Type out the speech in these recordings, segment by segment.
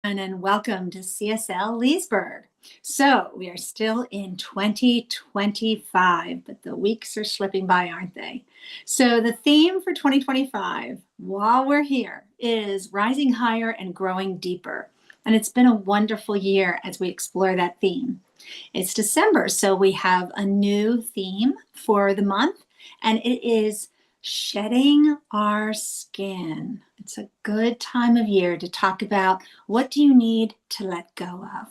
And welcome to CSL Leesburg. So we are still in 2025, but the weeks are slipping by, aren't they? So the theme for 2025, while we're here, is rising higher and growing deeper. And it's been a wonderful year as we explore that theme. It's December, so we have a new theme for the month, and it is shedding our skin. It's a good time of year to talk about what do you need to let go of.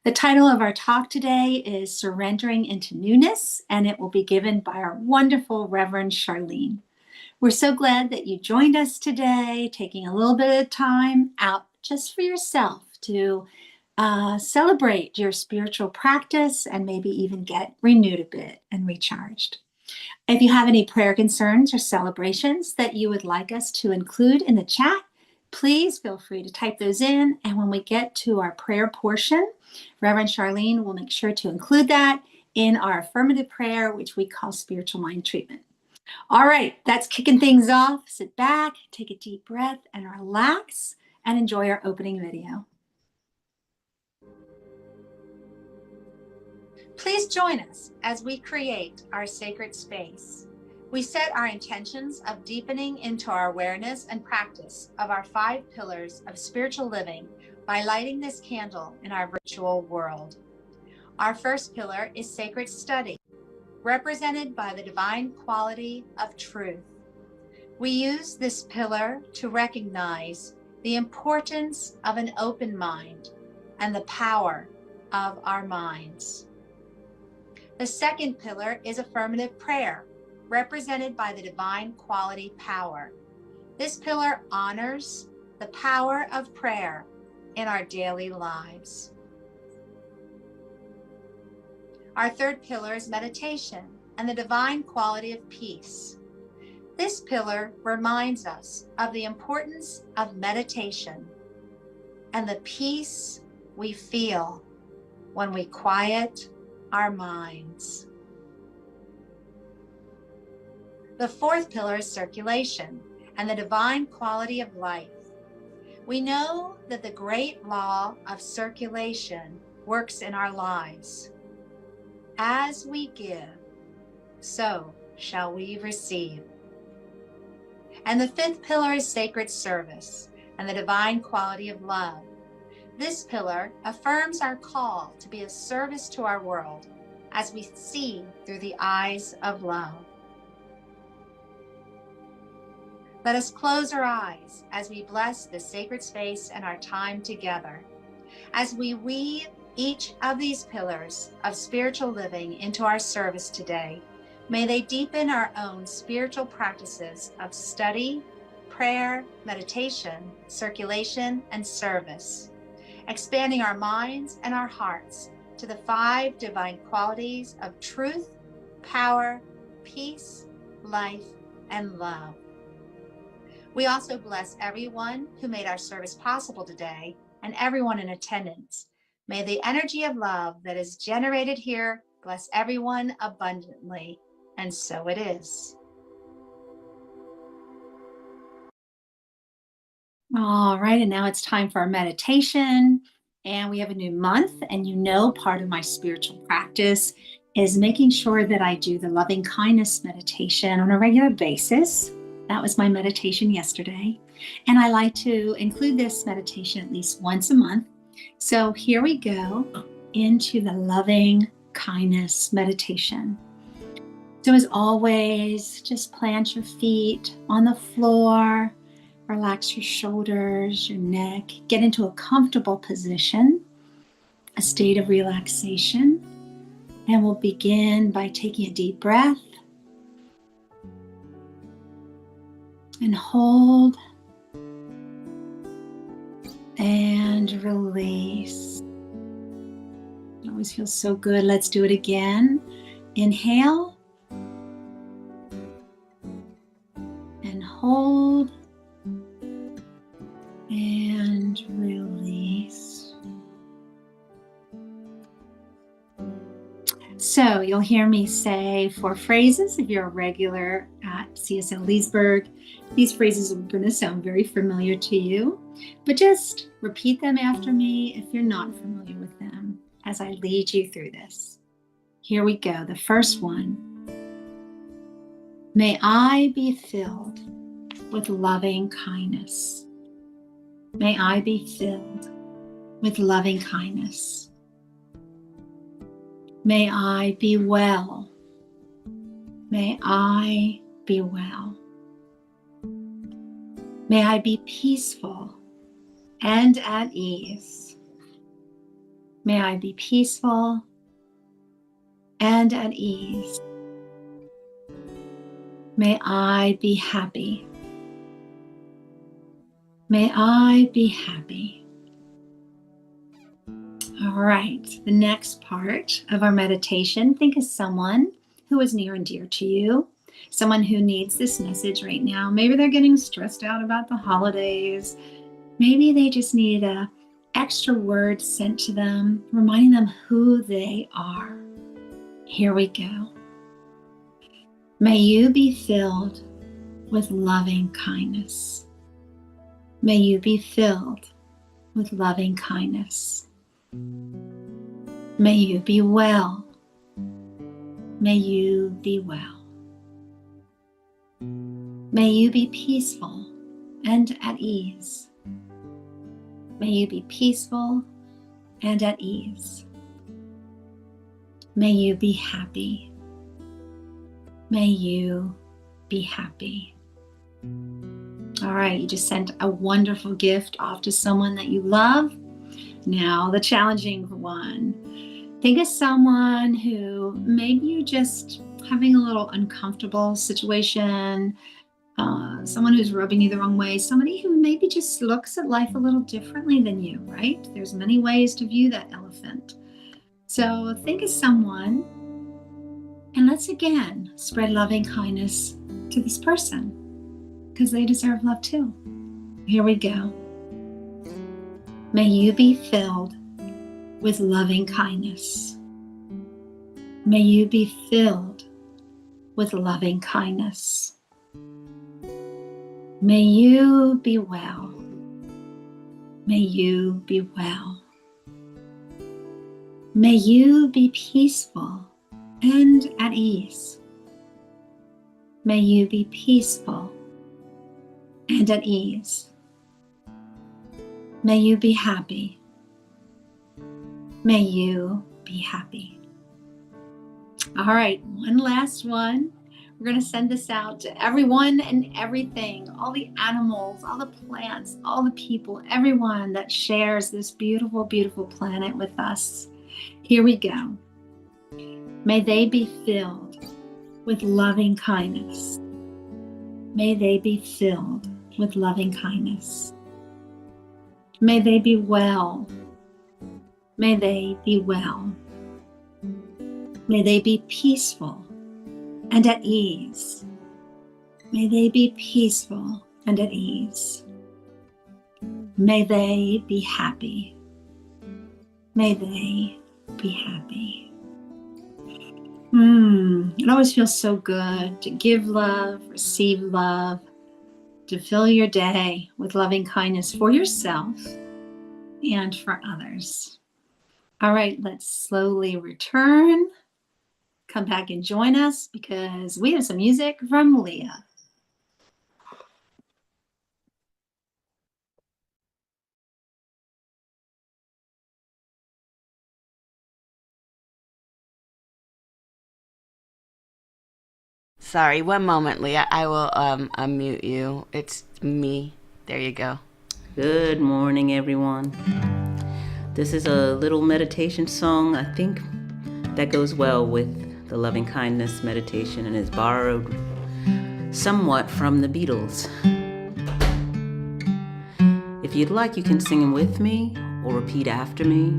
The title of our talk today is Surrendering into Newness, and it will be given by our wonderful Reverend Charlene. We're so glad that you joined us today, taking a little bit of time out just for yourself to celebrate your spiritual practice and maybe even get renewed a bit and recharged. If you have any prayer concerns or celebrations that you would like us to include in the chat, please feel free to type those in. And when we get to our prayer portion, Reverend Charlene will make sure to include that in our affirmative prayer, which we call spiritual mind treatment. All right, that's kicking things off. Sit back, take a deep breath, and relax, and enjoy our opening video. Please join us as we create our sacred space. We set our intentions of deepening into our awareness and practice of our 5 pillars of spiritual living by lighting this candle in our virtual world. Our first pillar is sacred study, represented by the divine quality of truth. We use this pillar to recognize the importance of an open mind and the power of our minds. The second pillar is affirmative prayer, represented by the divine quality power. This pillar honors the power of prayer in our daily lives. Our third pillar is meditation and the divine quality of peace. This pillar reminds us of the importance of meditation and the peace we feel when we quiet our minds. The fourth pillar is circulation and the divine quality of life. We know that the great law of circulation works in our lives. As we give, so shall we receive. And the fifth pillar is sacred service and the divine quality of love. This pillar affirms our call to be of service to our world as we see through the eyes of love. Let us close our eyes as we bless this sacred space and our time together. As we weave each of these pillars of spiritual living into our service today, may they deepen our own spiritual practices of study, prayer, meditation, circulation, and service, expanding our minds and our hearts to the 5 divine qualities of truth, power, peace, life, and love. We also bless everyone who made our service possible today and everyone in attendance. May the energy of love that is generated here bless everyone abundantly, and so it is. All right, and now it's time for our meditation. And we have a new month, and you know part of my spiritual practice is making sure that I do the loving kindness meditation on a regular basis. That was my meditation yesterday. And I like to include this meditation at least once a month. So here we go into the loving kindness meditation. So as always, just plant your feet on the floor. Relax your shoulders, your neck. Get into a comfortable position, a state of relaxation. And we'll begin by taking a deep breath. And hold. And release. It always feels so good. Let's do it again. Inhale. And hold. And release. So you'll hear me say 4 phrases if you're a regular see us in Leesburg. These phrases are going to sound very familiar to you, but just repeat them after me if you're not familiar with them as I lead you through this. Here we go. The first one. May I be filled with loving kindness. May I be filled with loving kindness. May I be well. May I be well. May I be peaceful and at ease. May I be peaceful and at ease. May I be happy. May I be happy. All right, the next part of our meditation, think of someone who is near and dear to you, someone who needs this message right now. Maybe they're getting stressed out about the holidays. Maybe they just need an extra word sent to them, reminding them who they are. Here we go. May you be filled with loving kindness. May you be filled with loving kindness. May you be well. May you be well. May you be peaceful and at ease. May you be peaceful and at ease. May you be happy. May you be happy. All right, you just sent a wonderful gift off to someone that you love. Now, the challenging one. Think of someone who maybe you're just having a little uncomfortable situation, someone who's rubbing you the wrong way, somebody who maybe just looks at life a little differently than you, right? There's many ways to view that elephant. So think of someone, and let's again spread loving kindness to this person, because they deserve love too. Here we go. May you be filled with loving kindness. May you be filled with loving kindness. May you be well. May you be well. May you be peaceful and at ease. May you be peaceful and at ease. May you be happy. May you be happy. All right, one last one. We're going to send this out to everyone and everything, all the animals, all the plants, all the people, everyone that shares this beautiful, beautiful planet with us. Here we go. May they be filled with loving kindness. May they be filled with loving kindness. May they be well. May they be well. May they be peaceful and at ease. May they be peaceful and at ease. May they be happy. May they be happy. It always feels so good to give love, receive love, to fill your day with loving kindness for yourself and for others. All right, let's slowly return. Come back and join us because we have some music from Leah. Sorry, one moment, Leah. I will unmute you. It's me. There you go. Good morning, everyone. This is a little meditation song, I think, that goes well with the loving kindness meditation and is borrowed somewhat from the Beatles. If you'd like, you can sing it with me or repeat after me.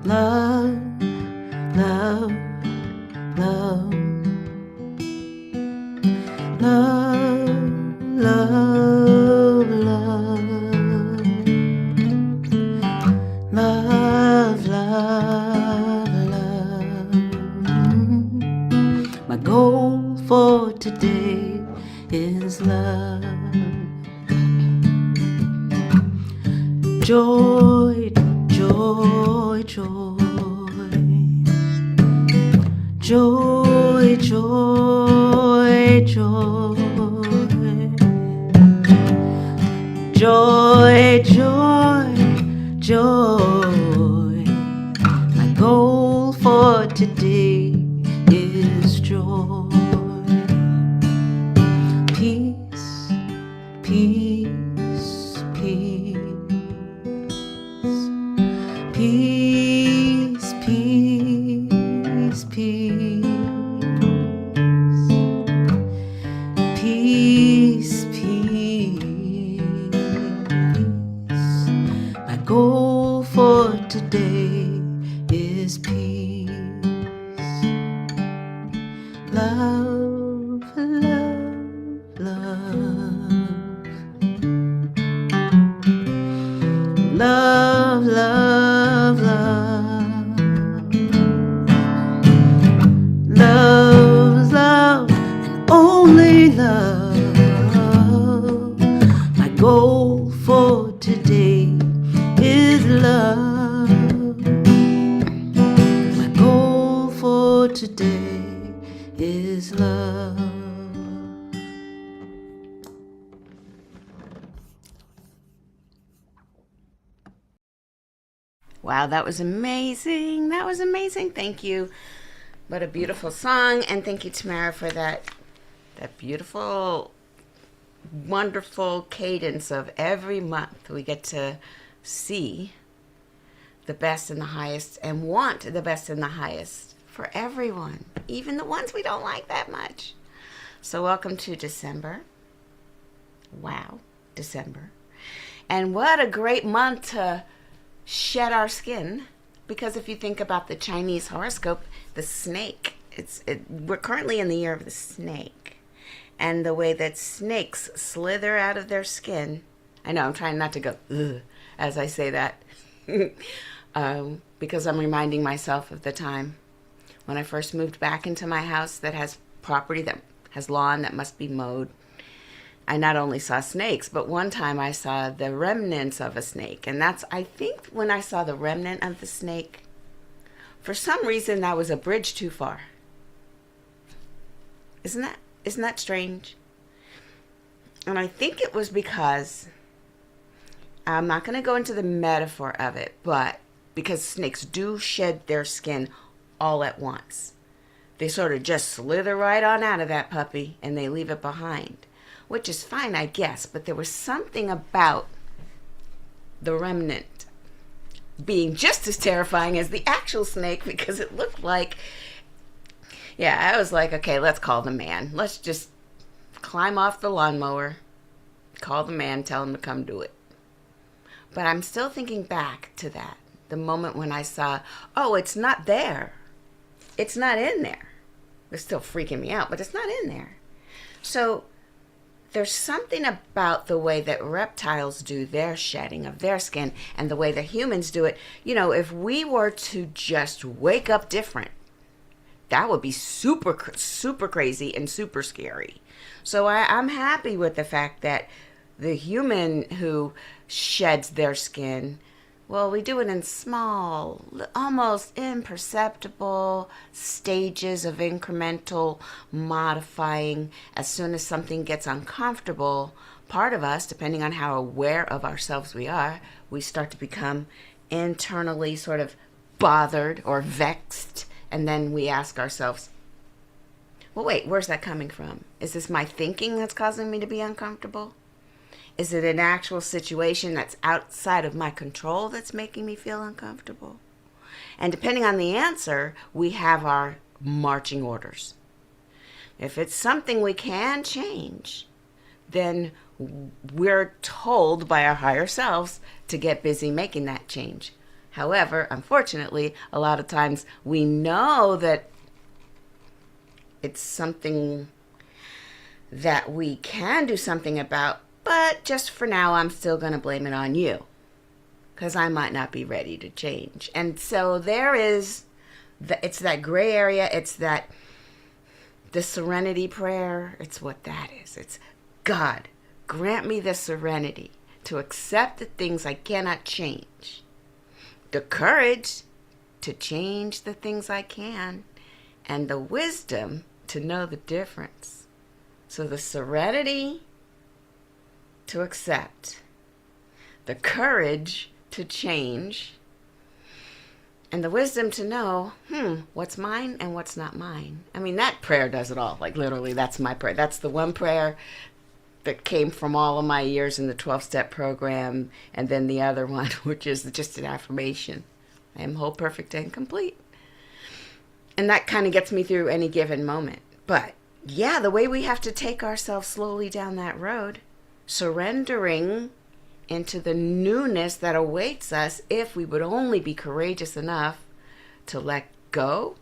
Love, love, love, love, love, love. goal for today is love. Joy, joy, joy. Joy, joy, joy. Joy, joy, joy. My goal for today is joy. Peace, peace, peace. Peace, peace, peace. Peace, peace. My goal for today is peace. Love, love, love. Love, love, love. Love, love, and only love. My goal for today is love. My goal for today is love. Wow, that was amazing. That was amazing. Thank you. What a beautiful song. And thank you, Tamara, for that beautiful, wonderful cadence of every month we get to see the best and the highest and want the best and the highest for everyone, even the ones we don't like that much. So welcome to December. Wow, December. And what a great month to shed our skin, because if you think about the Chinese horoscope, the snake, we're currently in the year of the snake, and the way that snakes slither out of their skin. I know I'm trying not to go ugh as I say that, because I'm reminding myself of the time when I first moved back into my house that has property that has lawn that must be mowed. I not only saw snakes, but one time I saw the remnants of a snake. And that's, I think, when I saw the remnant of the snake, for some reason that was a bridge too far. Isn't that strange? And I think it was because, I'm not going to go into the metaphor of it, but because snakes do shed their skin all at once. They sort of just slither right on out of that puppy and they leave it behind. Which is fine, I guess, but there was something about the remnant being just as terrifying as the actual snake, because it looked like, yeah, I was like, okay, let's call the man. Let's just climb off the lawnmower, call the man, tell him to come do it. But I'm still thinking back to that, the moment when I saw, oh, it's not there. It's not in there. It's still freaking me out, but it's not in there. So there's something about the way that reptiles do their shedding of their skin and the way that humans do it. You know, if we were to just wake up different, that would be super, super crazy and super scary. So I'm happy with the fact that the human who sheds their skin, well, we do it in small, almost imperceptible stages of incremental modifying. As soon as something gets uncomfortable, part of us, depending on how aware of ourselves we are, we start to become internally sort of bothered or vexed. And then we ask ourselves, well, wait, where's that coming from? Is this my thinking that's causing me to be uncomfortable? Is it an actual situation that's outside of my control that's making me feel uncomfortable? And depending on the answer, we have our marching orders. If it's something we can change, then we're told by our higher selves to get busy making that change. However, unfortunately, a lot of times we know that it's something that we can do something about, but just for now, I'm still going to blame it on you because I might not be ready to change. And so there is, it's that gray area. It's that The serenity prayer, it's what that is. It's God, grant me the serenity to accept the things I cannot change, the courage to change the things I can, and the wisdom to know the difference. So the serenity to accept, the courage to change, and the wisdom to know, what's mine and what's not mine. I mean, that prayer does it all. Like, literally, that's my prayer. That's the one prayer that came from all of my years in the 12-step program, and then the other one, which is just an affirmation. I am whole, perfect, and complete. And that kind of gets me through any given moment. But, yeah, the way we have to take ourselves slowly down that road, surrendering into the newness that awaits us if we would only be courageous enough to let go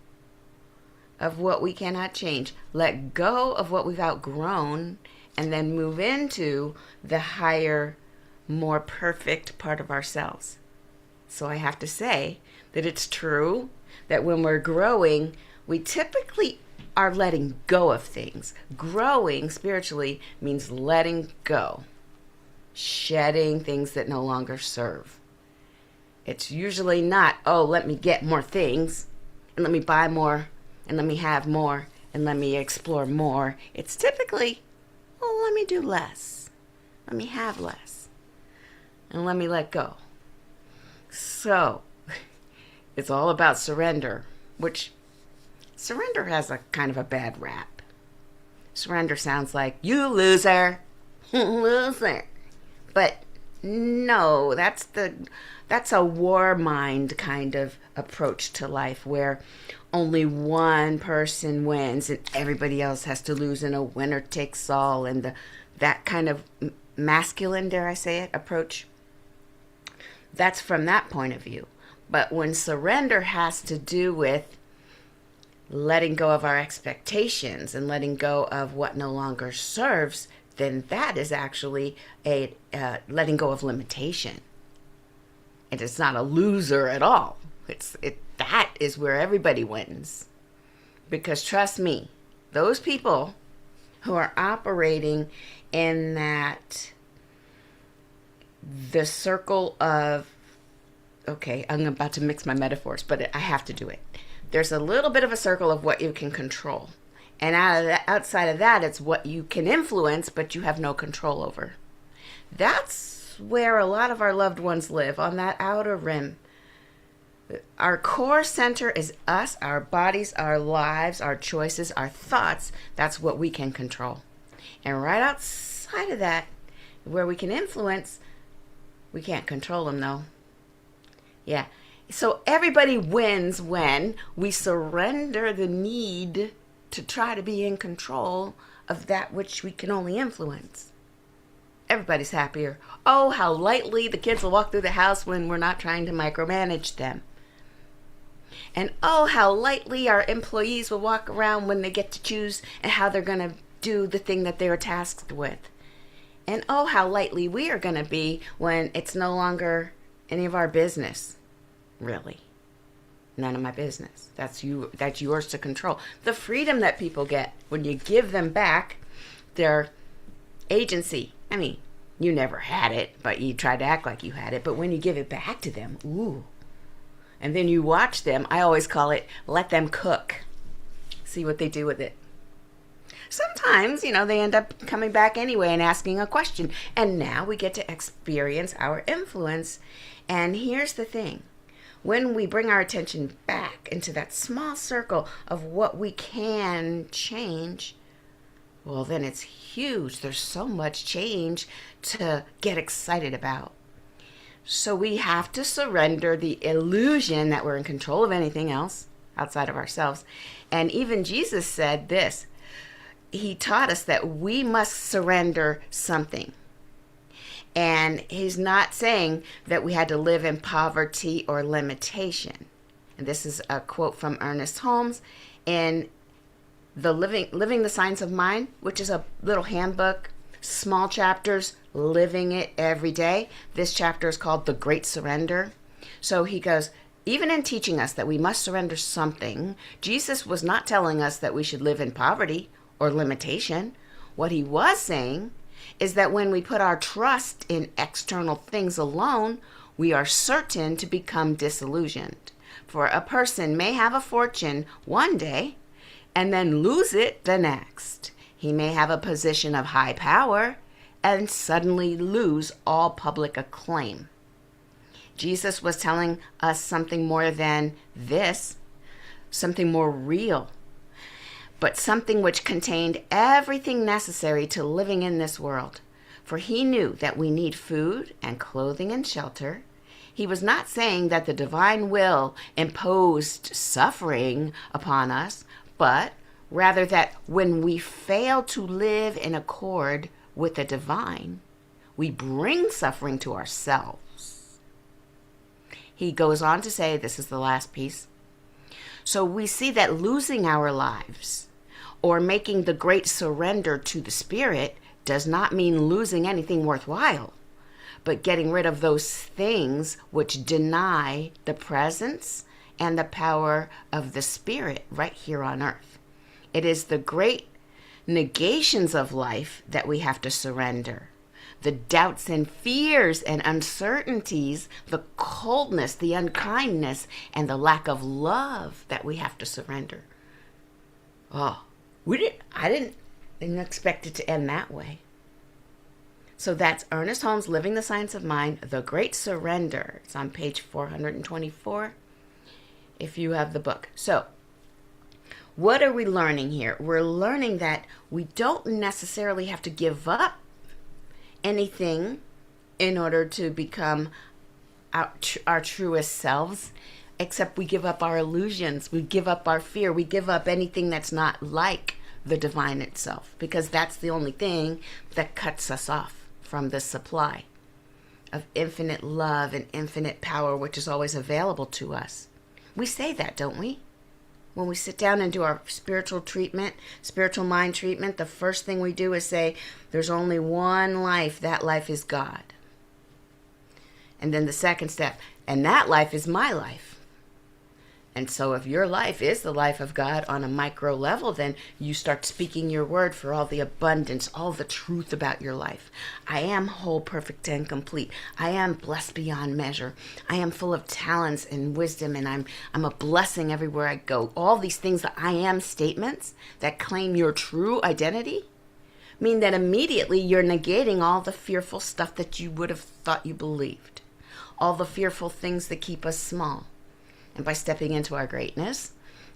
of what we cannot change, let go of what we've outgrown, and then move into the higher, more perfect part of ourselves. So I have to say that it's true that when we're growing, we typically are letting go of things. Growing spiritually means letting go, shedding things that no longer serve. It's usually not, oh, let me get more things, and let me buy more, and let me have more, and let me explore more. It's typically, well, let me do less. Let me have less. And let me let go. So, it's all about surrender, which surrender has a kind of a bad rap. Surrender sounds like, you loser, loser. But no, that's a war mind kind of approach to life where only one person wins and everybody else has to lose in a winner takes all, and that kind of masculine, dare I say it, approach. That's from that point of view. But when surrender has to do with letting go of our expectations and letting go of what no longer serves, then that is actually a letting go of limitation. And it's not a loser at all. That is where everybody wins. Because trust me, those people who are operating in the circle of, okay, I'm about to mix my metaphors, but I have to do it. There's a little bit of a circle of what you can control. And outside of that, it's what you can influence, but you have no control over. That's where a lot of our loved ones live, on that outer rim. Our core center is us, our bodies, our lives, our choices, our thoughts. That's what we can control. And right outside of that, where we can influence, we can't control them, though. Yeah. So everybody wins when we surrender the need to try to be in control of that which we can only influence. Everybody's happier. Oh, how lightly the kids will walk through the house when we're not trying to micromanage them. And oh, how lightly our employees will walk around when they get to choose and how they're going to do the thing that they're tasked with. And oh, how lightly we are going to be when it's no longer any of our business, really. None of my business. That's yours to control. The freedom that people get when you give them back their agency. I mean, you never had it, but you tried to act like you had it. But when you give it back to them, ooh. And then you watch them, I always call it, let them cook. See what they do with it. Sometimes, they end up coming back anyway and asking a question. And now we get to experience our influence. And here's the thing. When we bring our attention back into that small circle of what we can change, well, then it's huge. There's so much change to get excited about. So we have to surrender the illusion that we're in control of anything else outside of ourselves. And even Jesus said this. He taught us that we must surrender something. And he's not saying that we had to live in poverty or limitation. And this is a quote from Ernest Holmes in the Living the Science of Mind, which is a little handbook, small chapters, living it every day. This chapter is called The Great Surrender. So he goes, Even in teaching us that we must surrender something, Jesus was not telling us that we should live in poverty or limitation. What he was saying is that when we put our trust in external things alone, we are certain to become disillusioned. For a person may have a fortune one day and then lose it the next. He may have a position of high power and suddenly lose all public acclaim. Jesus was telling us something more than this, something more real, but something which contained everything necessary to living in this world. For he knew that we need food and clothing and shelter. He was not saying that the divine will imposed suffering upon us, but rather that when we fail to live in accord with the divine, we bring suffering to ourselves. He goes on to say, this is the last piece. So we see that losing our lives or making the great surrender to the Spirit does not mean losing anything worthwhile, but getting rid of those things which deny the presence and the power of the Spirit right here on earth. It is the great negations of life that we have to surrender. The doubts and fears and uncertainties, the coldness, the unkindness, and the lack of love that we have to surrender. Oh, I didn't expect it to end that way. So that's Ernest Holmes' Living the Science of Mind, The Great Surrender. It's on page 424 if you have the book. So what are we learning here? We're learning that we don't necessarily have to give up anything in order to become our truest selves, except we give up our illusions, we give up our fear, we give up anything that's not like the divine itself, because that's the only thing that cuts us off from the supply of infinite love and infinite power, which is always available to us. We say that, don't we? When we sit down and do our spiritual treatment, spiritual mind treatment, the first thing we do is say, there's only one life. That life is God. And then the second step, and that life is my life. And so if your life is the life of God on a micro level, then you start speaking your word for all the abundance, all the truth about your life. I am whole, perfect, and complete. I am blessed beyond measure. I am full of talents and wisdom, and I'm a blessing everywhere I go. All these things that I am statements that claim your true identity mean that immediately you're negating all the fearful stuff that you would have thought you believed, all the fearful things that keep us small. And by stepping into our greatness,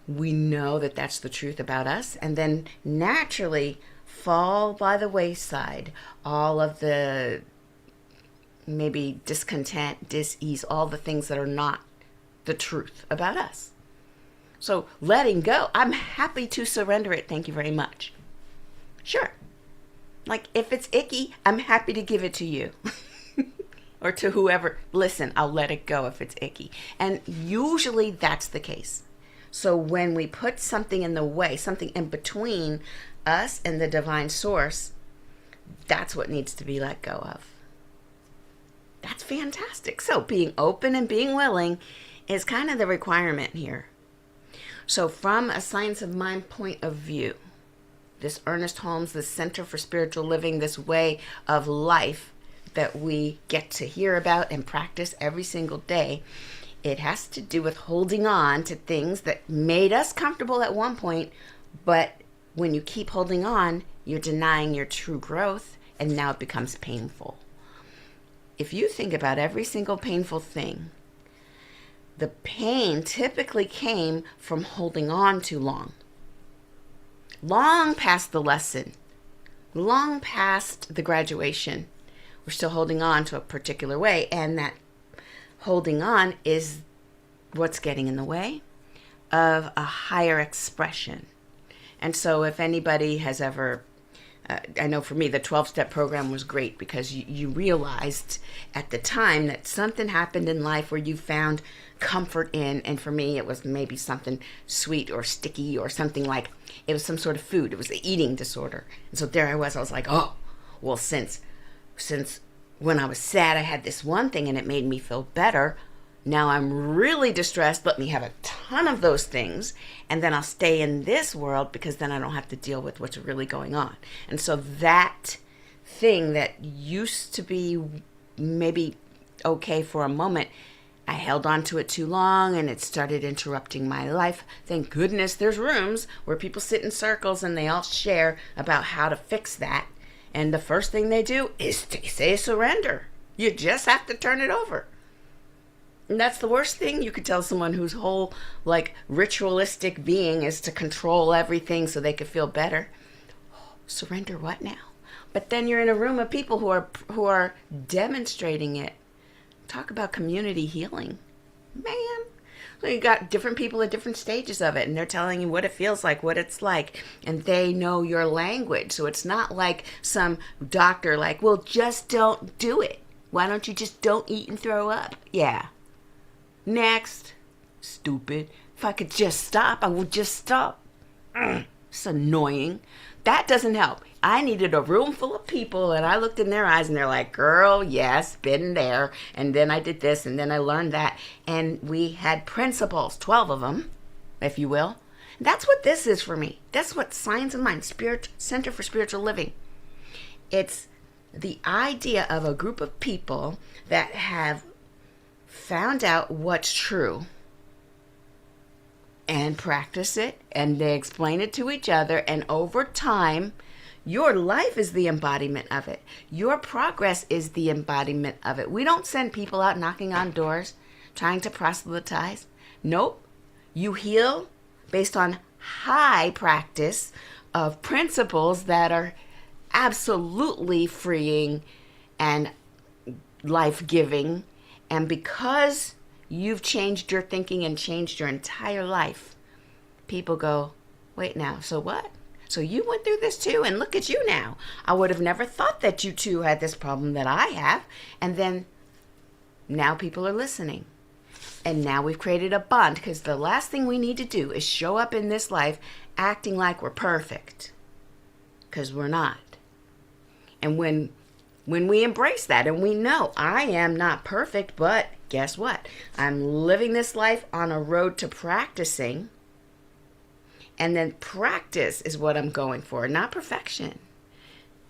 we know that that's the truth about us, and then naturally fall by the wayside all of the maybe discontent, dis-ease, all the things that are not the truth about us. So letting go, I'm happy to surrender it. Thank you very much. Sure. Like if it's icky, I'm happy to give it to you. Or to whoever, listen, I'll let it go if it's icky. And usually that's the case. So when we put something in the way, something in between us and the divine source, that's what needs to be let go of. That's fantastic. So being open and being willing is kind of the requirement here. So from a science of mind point of view, this Ernest Holmes, the Center for Spiritual Living, this way of life that we get to hear about and practice every single day, it has to do with holding on to things that made us comfortable at one point, but when you keep holding on, you're denying your true growth, and now it becomes painful. If you think about every single painful thing, the pain typically came from holding on too long. Long past the lesson, long past the graduation, we're still holding on to a particular way, and that holding on is what's getting in the way of a higher expression. And so if anybody has ever, I know for me, the 12-step program was great because you realized at the time that something happened in life where you found comfort in, and for me, it was maybe something sweet or sticky or something like, it was some sort of food. It was an eating disorder. And so there I was like, oh, well, since when I was sad, I had this one thing and it made me feel better. Now I'm really distressed. Let me have a ton of those things, and then I'll stay in this world because then I don't have to deal with what's really going on. And so that thing that used to be maybe okay for a moment, I held on to it too long and it started interrupting my life. Thank goodness there's rooms where people sit in circles and they all share about how to fix that. And the first thing they do is to say surrender. You just have to turn it over. And that's the worst thing you could tell someone whose whole like ritualistic being is to control everything so they could feel better. Surrender what now? But then you're in a room of people who are demonstrating it. Talk about community healing. Man, so you got different people at different stages of it, and they're telling you what it feels like, what it's like, and they know your language. So it's not like some doctor like, well, just don't do it. Why don't you just don't eat and throw up? Yeah. Next. Stupid. If I could just stop, I would just stop. It's annoying. That doesn't help. I needed a room full of people, and I looked in their eyes, and they're like, girl, yes, been there. And then I did this, and then I learned that. And we had principles, 12 of them, if you will. That's what this is for me. That's what Science of Mind, Center for Spiritual Living. It's the idea of a group of people that have found out what's true and practice it, and they explain it to each other, and over time, your life is the embodiment of it. Your progress is the embodiment of it. We don't send people out knocking on doors, trying to proselytize. Nope. You heal based on high practice of principles that are absolutely freeing and life-giving. And because you've changed your thinking and changed your entire life, people go, wait now, so what? So you went through this too, and look at you now. I would have never thought that you too had this problem that I have. And then now people are listening. And now we've created a bond, because the last thing we need to do is show up in this life acting like we're perfect, because we're not. And when we embrace that and we know I am not perfect, but guess what? I'm living this life on a road to practicing. And then practice is what I'm going for, not perfection.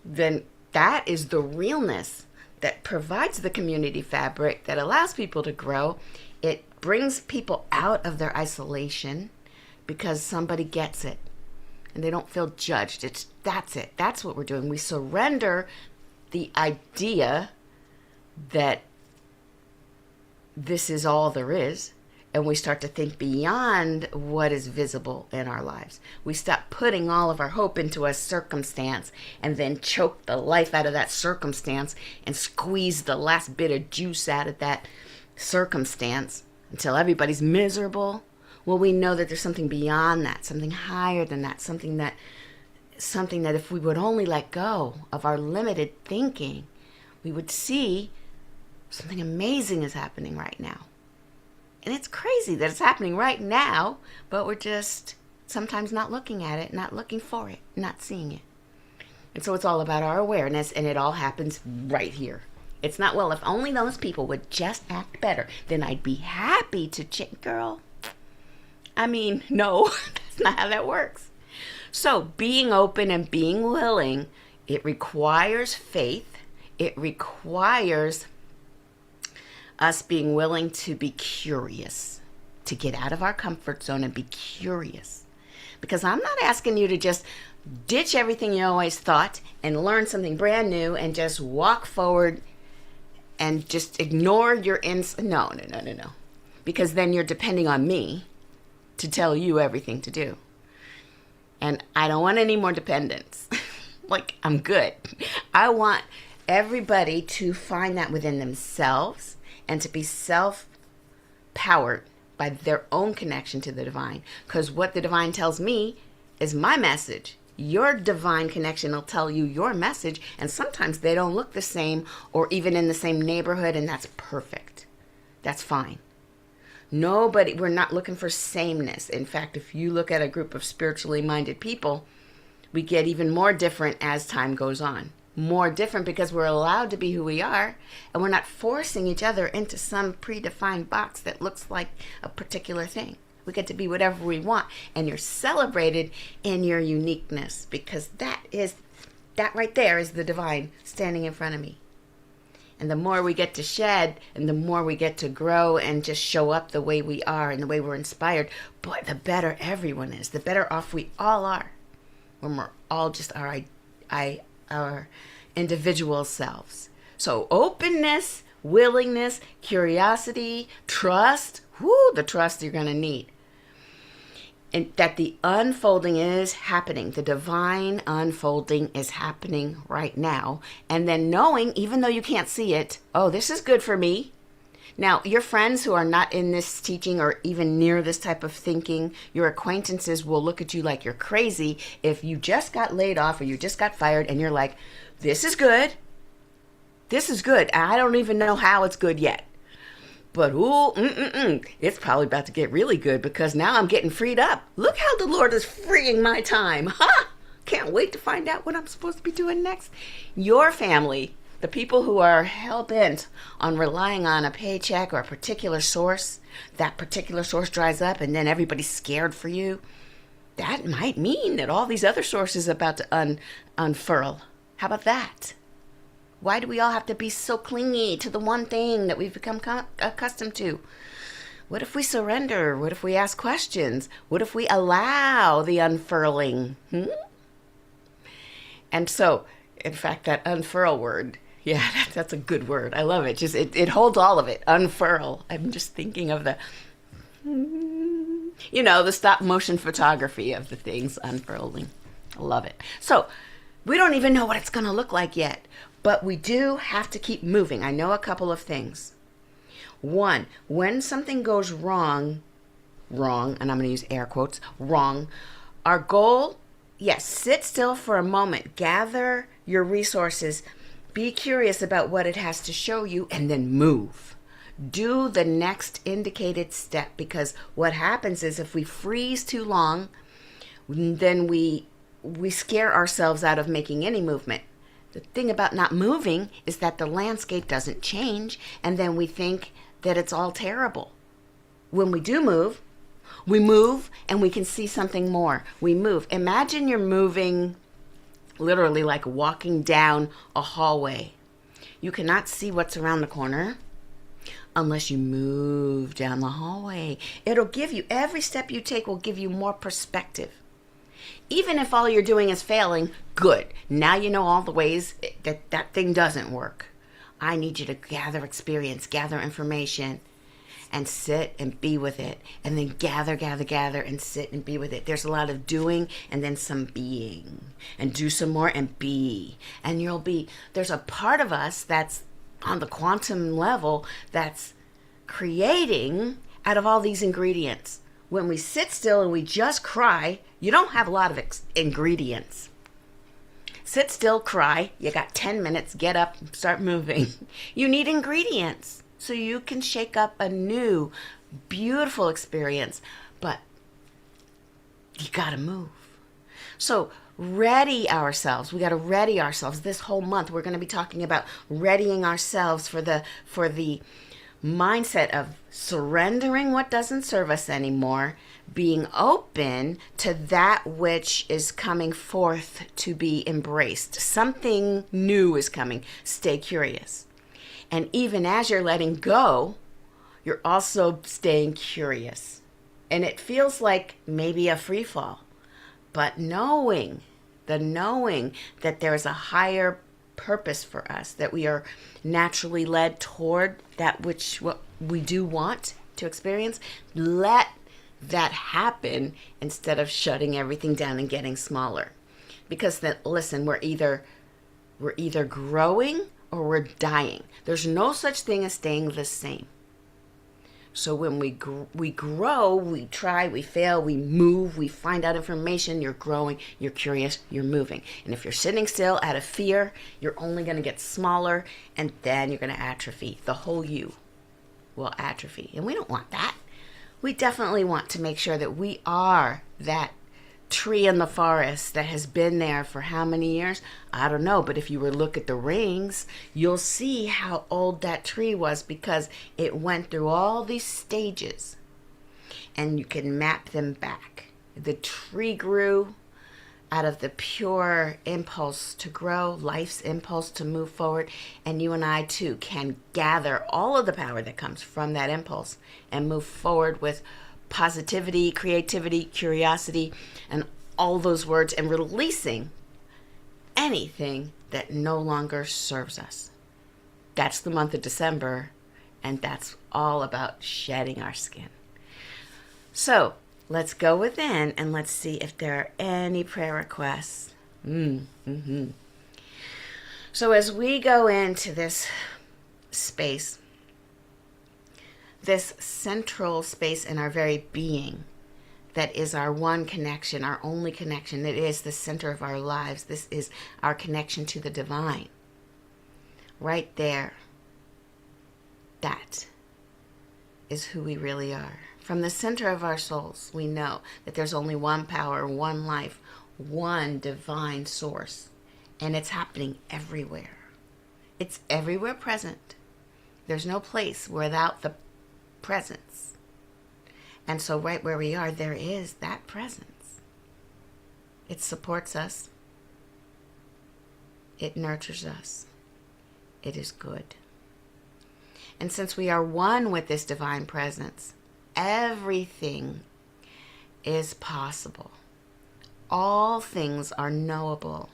Then that is the realness that provides the community fabric that allows people to grow. It brings people out of their isolation because somebody gets it and they don't feel judged. That's it. That's what we're doing. We surrender the idea that this is all there is, and we start to think beyond what is visible in our lives. We stop putting all of our hope into a circumstance and then choke the life out of that circumstance and squeeze the last bit of juice out of that circumstance until everybody's miserable. Well, we know that there's something beyond that, something higher than that, something that if we would only let go of our limited thinking, we would see something amazing is happening right now. And it's crazy that it's happening right now, but we're just sometimes not looking at it, not looking for it, not seeing it. And so it's all about our awareness, and it all happens right here. It's not, well, if only those people would just act better, then I'd be happy to change. Girl, I mean, no, that's not how that works. So being open and being willing, it requires faith. It requires us being willing to be curious, to get out of our comfort zone and be curious. Because I'm not asking you to just ditch everything you always thought and learn something brand new and just walk forward and just ignore your No. Because then you're depending on me to tell you everything to do. And I don't want any more dependence. Like, I'm good. I want everybody to find that within themselves and to be self-powered by their own connection to the divine. Because what the divine tells me is my message. Your divine connection will tell you your message, and sometimes they don't look the same or even in the same neighborhood, and that's perfect. That's fine. We're not looking for sameness. In fact, if you look at a group of spiritually minded people, we get even more different as time goes on. more different because we're allowed to be who we are, and we're not forcing each other into some predefined box that looks like a particular thing. We get to be whatever we want, and you're celebrated in your uniqueness, because that right there is the divine standing in front of me. And the more we get to shed, and the more we get to grow and just show up the way we are and the way we're inspired, boy, the better everyone is. The better off we all are when we're all just our individual selves. So openness, willingness, curiosity, trust, the trust you're going to need. And that the unfolding is happening. The divine unfolding is happening right now. And then knowing, even though you can't see it, oh, this is good for me. Now, your friends who are not in this teaching or even near this type of thinking, your acquaintances will look at you like you're crazy if you just got laid off or you just got fired and you're like, this is good. This is good. I don't even know how it's good yet. But it's probably about to get really good because now I'm getting freed up. Look how the Lord is freeing my time. Can't wait to find out what I'm supposed to be doing next. Your family, the people who are hell-bent on relying on a paycheck or a particular source, that particular source dries up and then everybody's scared for you. That might mean that all these other sources are about to unfurl. How about that? Why do we all have to be so clingy to the one thing that we've become accustomed to? What if we surrender? What if we ask questions? What if we allow the unfurling? And so, in fact, that unfurl word, yeah, that's a good word. I love it. Just it holds all of it. Unfurl. I'm just thinking of the stop motion photography of the things unfurling. I love it. So we don't even know what it's going to look like yet. But we do have to keep moving. I know a couple of things. One, when something goes wrong, and I'm going to use air quotes, wrong, our goal, yes, sit still for a moment, gather your resources, be curious about what it has to show you, and then move. Do the next indicated step, because what happens is if we freeze too long, then we scare ourselves out of making any movement. The thing about not moving is that the landscape doesn't change, and then we think that it's all terrible. When we do move, we move and we can see something more. We move. Imagine you're moving literally like walking down a hallway. You cannot see what's around the corner unless you move down the hallway. It'll give you, every step you take will give you more perspective. Even if all you're doing is failing, good. Now you know all the ways that thing doesn't work. I need you to gather experience, gather information, and sit and be with it. And then gather, and sit and be with it. There's a lot of doing and then some being. And do some more and be. And there's a part of us that's on the quantum level that's creating out of all these ingredients. When we sit still and we just cry, you don't have a lot of ingredients. Sit still, cry. You got 10 minutes. Get up, start moving. You need ingredients so you can shake up a new, beautiful experience. But you got to move. So ready ourselves. We got to ready ourselves. This whole month, we're going to be talking about readying ourselves for the mindset of surrendering what doesn't serve us anymore, being open to that which is coming forth to be embraced. Something new is coming. Stay curious. And even as you're letting go, you're also staying curious. And it feels like maybe a free fall, but knowing that there's a higher purpose for us, that we are naturally led toward that which what we do want to experience, let that happen instead of shutting everything down and getting smaller. Because then, listen, we're either growing or we're dying. There's no such thing as staying the same. So when we grow, we try, we fail, we move, we find out information, you're growing, you're curious, you're moving. And if you're sitting still out of fear, you're only going to get smaller, and then you're going to atrophy. The whole you will atrophy. And we don't want that. We definitely want to make sure that we are that tree in the forest that has been there for how many years? I don't know, but if you were to look at the rings, you'll see how old that tree was, because it went through all these stages, and you can map them back. The tree grew out of the pure impulse to grow, life's impulse to move forward, and you and I too can gather all of the power that comes from that impulse and move forward with positivity, creativity, curiosity, and all those words, and releasing anything that no longer serves us. That's the month of December, and that's all about shedding our skin. So let's go within and let's see if there are any prayer requests. So as we go into this space, this central space in our very being that is our one connection, our only connection, it is the center of our lives. This is our connection to the divine. Right there, that is who we really are. From the center of our souls, we know that there's only one power, one life, one divine source, and it's happening everywhere. It's everywhere present. There's no place without the presence. And so right where we are, there is that presence. It supports us. It nurtures us. It is good. And since we are one with this divine presence, everything is possible. All things are knowable.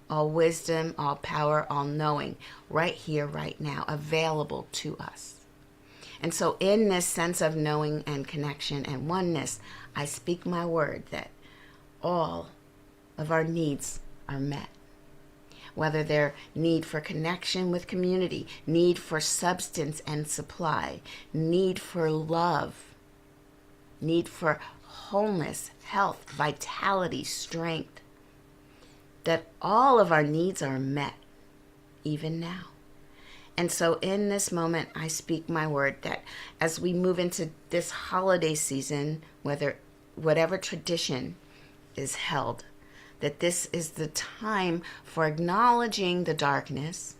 All wisdom, all power, all knowing, right here, right now, available to us. And so in this sense of knowing and connection and oneness, I speak my word that all of our needs are met. Whether they're need for connection with community, need for substance and supply, need for love, need for wholeness, health, vitality, strength, that all of our needs are met, even now. And so in this moment, I speak my word that as we move into this holiday season, whatever tradition is held, that this is the time for acknowledging the darkness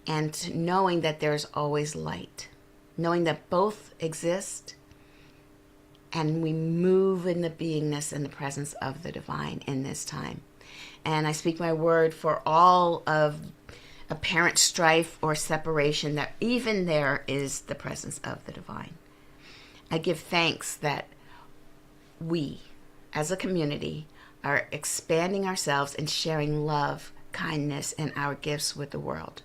and knowing that there's always light, knowing that both exist, and we move in the beingness and the presence of the divine in this time. And I speak my word for all of apparent strife or separation, that even there is the presence of the divine. I give thanks that we, as a community, are expanding ourselves and sharing love, kindness, and our gifts with the world.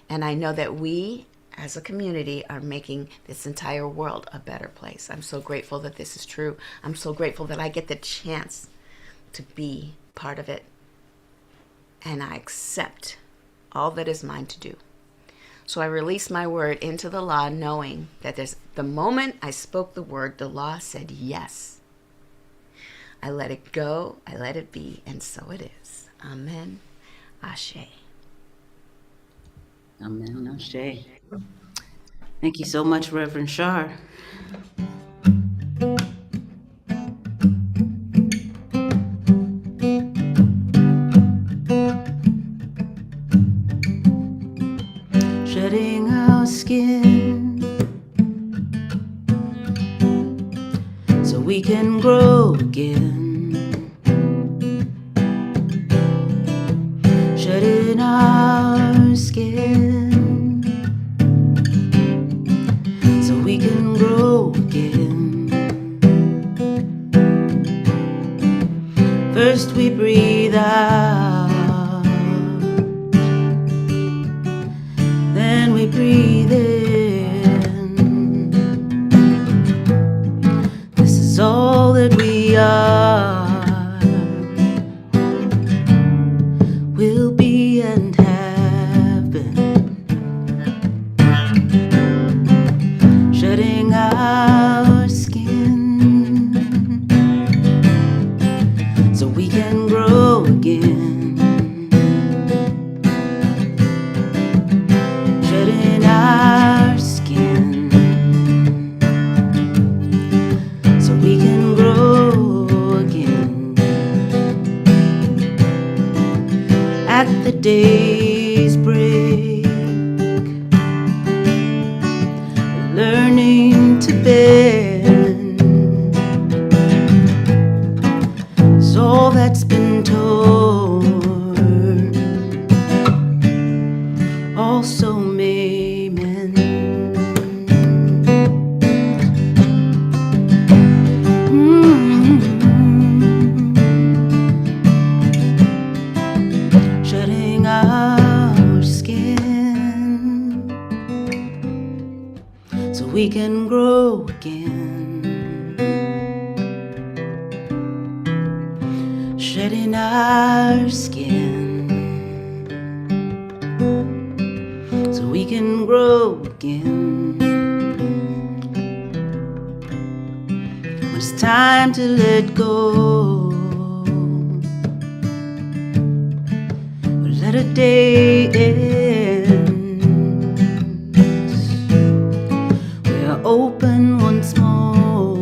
And I know that we, as a community, are making this entire world a better place. I'm so grateful that this is true. I'm so grateful that I get the chance to be part of it. And I accept all that is mine to do. So I release my word into the law, knowing that the moment I spoke the word, the law said yes. I let it go, I let it be, and so it is. Amen. Ashe. Amen. Ashe. Thank you so much, Reverend Shar. Shedding our skin so we can grow again. Shedding our skin so we can grow again. First we breathe out, then we breathe in. This is all that we are, will be and have been. Shedding our skin so we can grow again. at the day's break, learning to bend is all that's been told. Also may mend. Shedding our skin so we can grow again. Shedding our skin so we can grow again. When it's time to let go, let a day end. We are open once more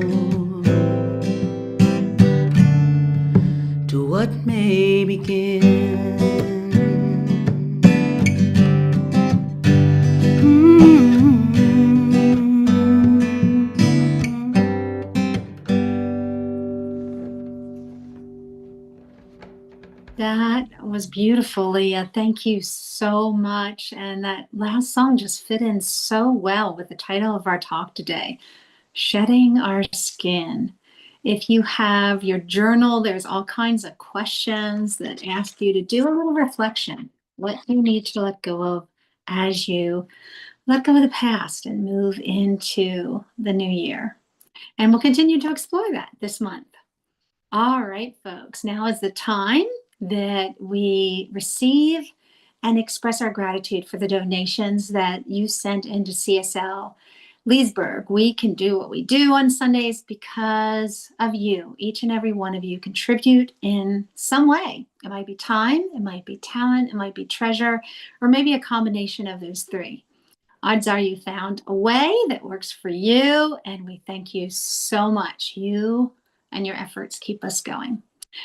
to what may begin. That was beautiful, Leah. Thank you so much. And that last song just fit in so well with the title of our talk today, Shedding Our Skin. If you have your journal, there's all kinds of questions that ask you to do a little reflection. What do you need to let go of as you let go of the past and move into the new year? And we'll continue to explore that this month. All right, folks, now is the time that we receive and express our gratitude for the donations that you sent into CSL Leesburg. We can do what we do on Sundays because of you. Each and every one of you contribute in some way. It might be time, it might be talent, it might be treasure, or maybe a combination of those three. Odds are you found a way that works for you, and we thank you so much. You and your efforts keep us going.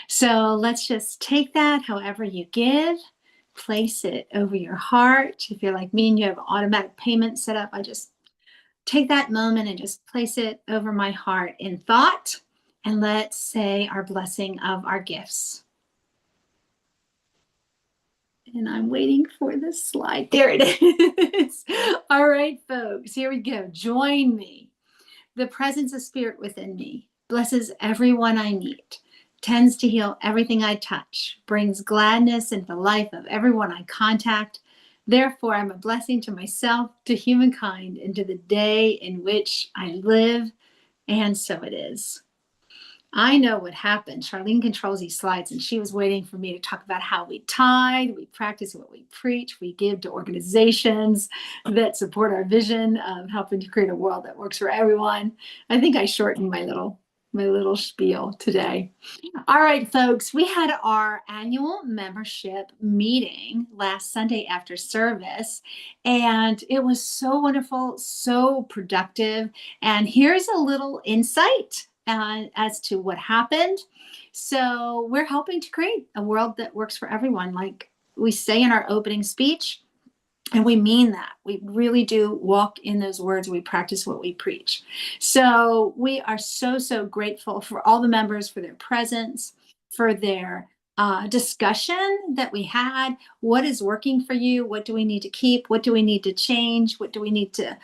So let's just take that however you give, place it over your heart. If you're like me and you have automatic payment set up, I just take that moment and just place it over my heart in thought, and let's say our blessing of our gifts. And I'm waiting for this slide. There it is. All right, folks, here we go. Join me. The presence of spirit within me blesses everyone I meet, tends to heal everything I touch, brings gladness into the life of everyone I contact. Therefore, I'm a blessing to myself, to humankind, and to the day in which I live. And so it is. I know what happened. Charlene controls these slides, and she was waiting for me to talk about how we tithe, we practice what we preach, we give to organizations that support our vision of helping to create a world that works for everyone. I think I shortened my little spiel today. All right, folks, we had our annual membership meeting last Sunday after service, and it was so wonderful, so productive. And here's a little insight as to what happened. So we're helping to create a world that works for everyone, like we say in our opening speech. And we mean that. We really do walk in those words. We practice what we preach. So we are so, so grateful for all the members, for their presence, for their discussion that we had. What is working for you? What do we need to keep? What do we need to change? What do we need to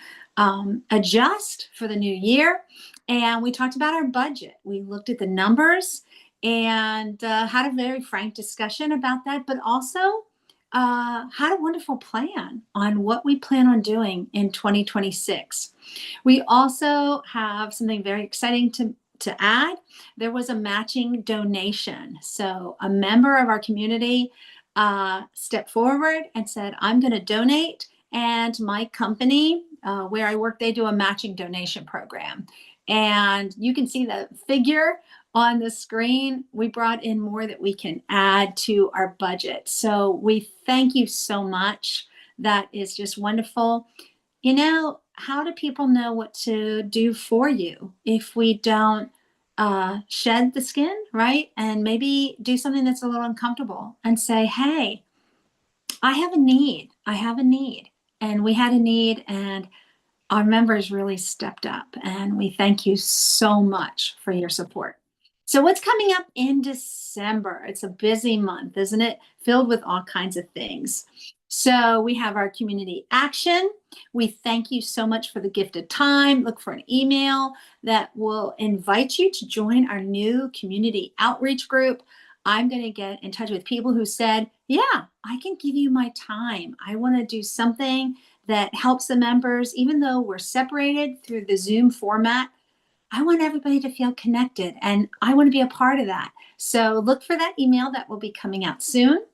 adjust for the new year? And we talked about our budget. We looked at the numbers and had a very frank discussion about that, but also had a wonderful plan on what we plan on doing in 2026. We also have something very exciting to add. There was a matching donation. So a member of our community stepped forward and said, I'm going to donate. And my company, where I work, they do a matching donation program. And you can see the figure on the screen. We brought in more that we can add to our budget. So we thank you so much. That is just wonderful. You know, how do people know what to do for you if we don't shed the skin, right? And maybe do something that's a little uncomfortable and say, hey, I have a need. I have a need. And we had a need, and our members really stepped up. And we thank you so much for your support. So, what's coming up in December? It's a busy month, isn't it? Filled with all kinds of things. So, we have our community action. We thank you so much for the gift of time. Look for an email that will invite you to join our new community outreach group. I'm going to get in touch with people who said, yeah, I can give you my time. I want to do something that helps the members, even though we're separated through the Zoom format. I want everybody to feel connected, and I want to be a part of that. So look for that email that will be coming out soon.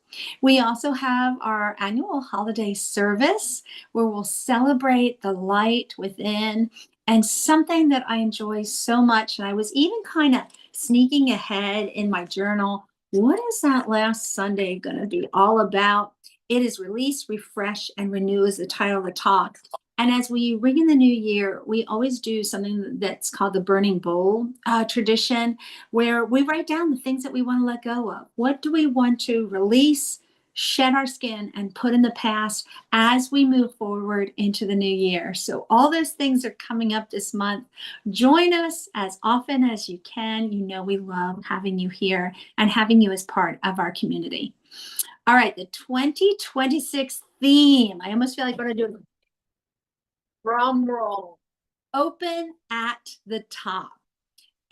We also have our annual holiday service where we'll celebrate the light within, and something that I enjoy so much. And I was even kind of sneaking ahead in my journal. What is that last Sunday going to be all about? It is Release, Refresh, and Renew is the title of the talk. And as we ring in the new year, we always do something that's called the burning bowl tradition, where we write down the things that we want to let go of. What do we want to release, shed our skin, and put in the past as we move forward into the new year? So all those things are coming up this month. Join us as often as you can. You know we love having you here and having you as part of our community. All right, the 2026 theme. I almost feel like we're going to do a drum roll. Open at the top.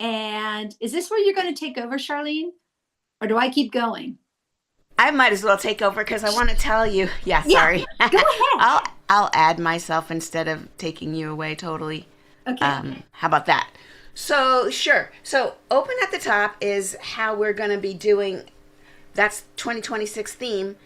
And is this where you're going to take over, Charlene? Or do I keep going? I might as well take over because I want to tell you. Yeah, sorry. Go ahead. I'll add myself instead of taking you away totally. Okay. How about that? So sure. So open at the top is how we're going to be doing. That's 2026 theme.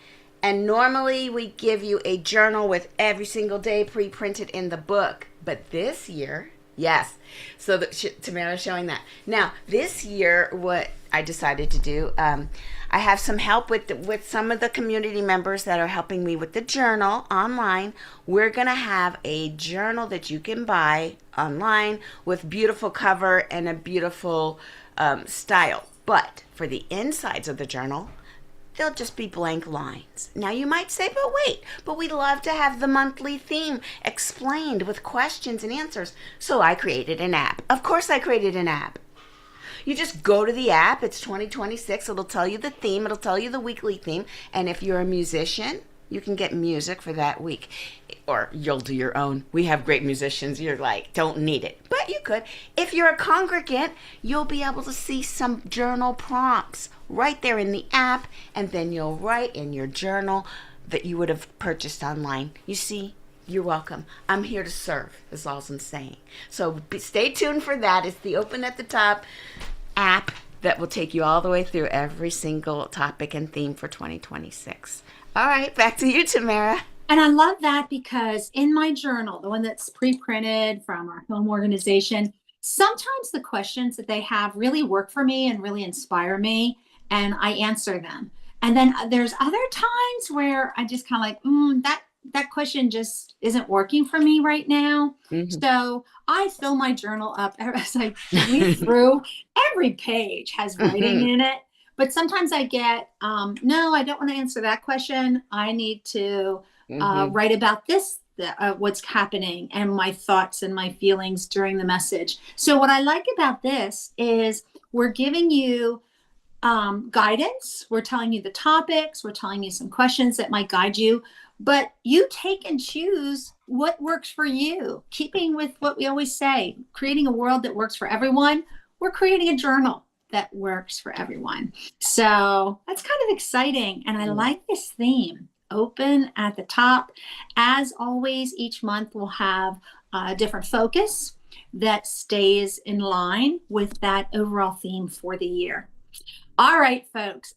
And normally we give you a journal with every single day pre-printed in the book. But this year, yes. So Tamara's showing that. Now, this year, what I decided to do, I have some help with some of the community members that are helping me with the journal online. We're going to have a journal that you can buy online with beautiful cover and a beautiful style. But for the insides of the journal, they'll just be blank lines. Now you might say, but wait, but we'd love to have the monthly theme explained with questions and answers. So I created an app. Of course I created an app. You just go to the app. It's 2026. It'll tell you the theme. It'll tell you the weekly theme. And if you're a musician, you can get music for that week. Or you'll do your own. We have great musicians. You're like, don't need it. But you could. If you're a congregant, you'll be able to see some journal prompts right there in the app. And then you'll write in your journal that you would have purchased online. You see? You're welcome. I'm here to serve, is all I'm saying. So stay tuned for that. It's the Open at the Top app that will take you all the way through every single topic and theme for 2026. All right, back to you, Tamara. And I love that because in my journal, the one that's pre-printed from our home organization, sometimes the questions that they have really work for me and really inspire me, and I answer them. And then there's other times where I just kind of like, that question just isn't working for me right now. Mm-hmm. So I fill my journal up as I read through. Every page has writing in it. But sometimes I get, no, I don't want to answer that question. I need to write about this, what's happening, and my thoughts and my feelings during the message. So what I like about this is we're giving you guidance. We're telling you the topics. We're telling you some questions that might guide you. But you take and choose what works for you, keeping with what we always say, creating a world that works for everyone. We're creating a journal that works for everyone. So that's kind of exciting. And I like this theme, open at the top. As always, each month we'll have a different focus that stays in line with that overall theme for the year. All right, folks,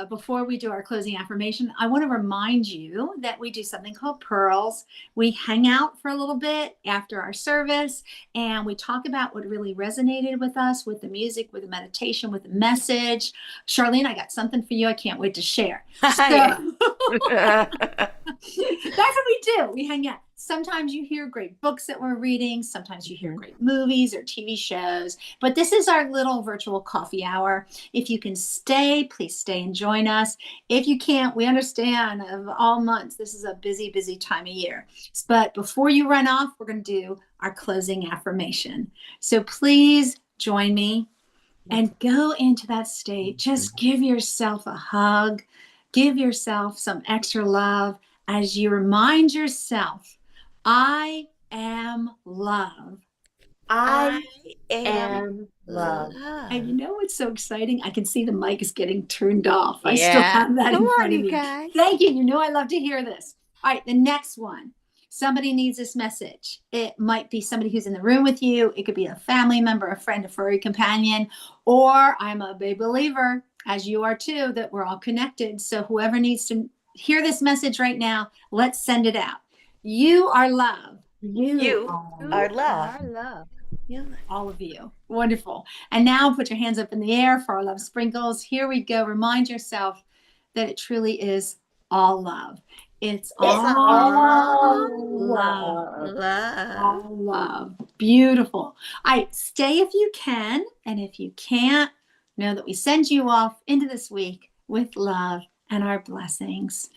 before we do our closing affirmation, I want to remind you that we do something called Pearls. We hang out for a little bit after our service, and we talk about what really resonated with us, with the music, with the meditation, with the message. Charlene, I got something for you I can't wait to share. So, that's what we do. We hang out. Sometimes you hear great books that we're reading. Sometimes you hear great movies or TV shows. But this is our little virtual coffee hour. If you can stay, please stay and join us. If you can't, we understand of all months, this is a busy, busy time of year. But before you run off, we're going to do our closing affirmation. So please join me and go into that state. Just give yourself a hug. Give yourself some extra love as you remind yourself, I am love. I I am am love. And you love. know what's so exciting? I can see the mic is getting turned off. I still Yeah. have that Come in on, front of you me. guys. Thank you. You know I love to hear this. All right, the next one. Somebody needs this message. It might be somebody who's in the room with you. It could be a family member, a friend, a furry companion, or I'm a big believer, as you are too, that we're all connected. So whoever needs to hear this message right now, let's send it out. You are love. You are love. love. All of you. Wonderful. And now put your hands up in the air for our love sprinkles. Here we go. Remind yourself that it truly is all love. It's all love. Love. All love. Beautiful. All right. Stay if you can. And if you can't, know that we send you off into this week with love and our blessings.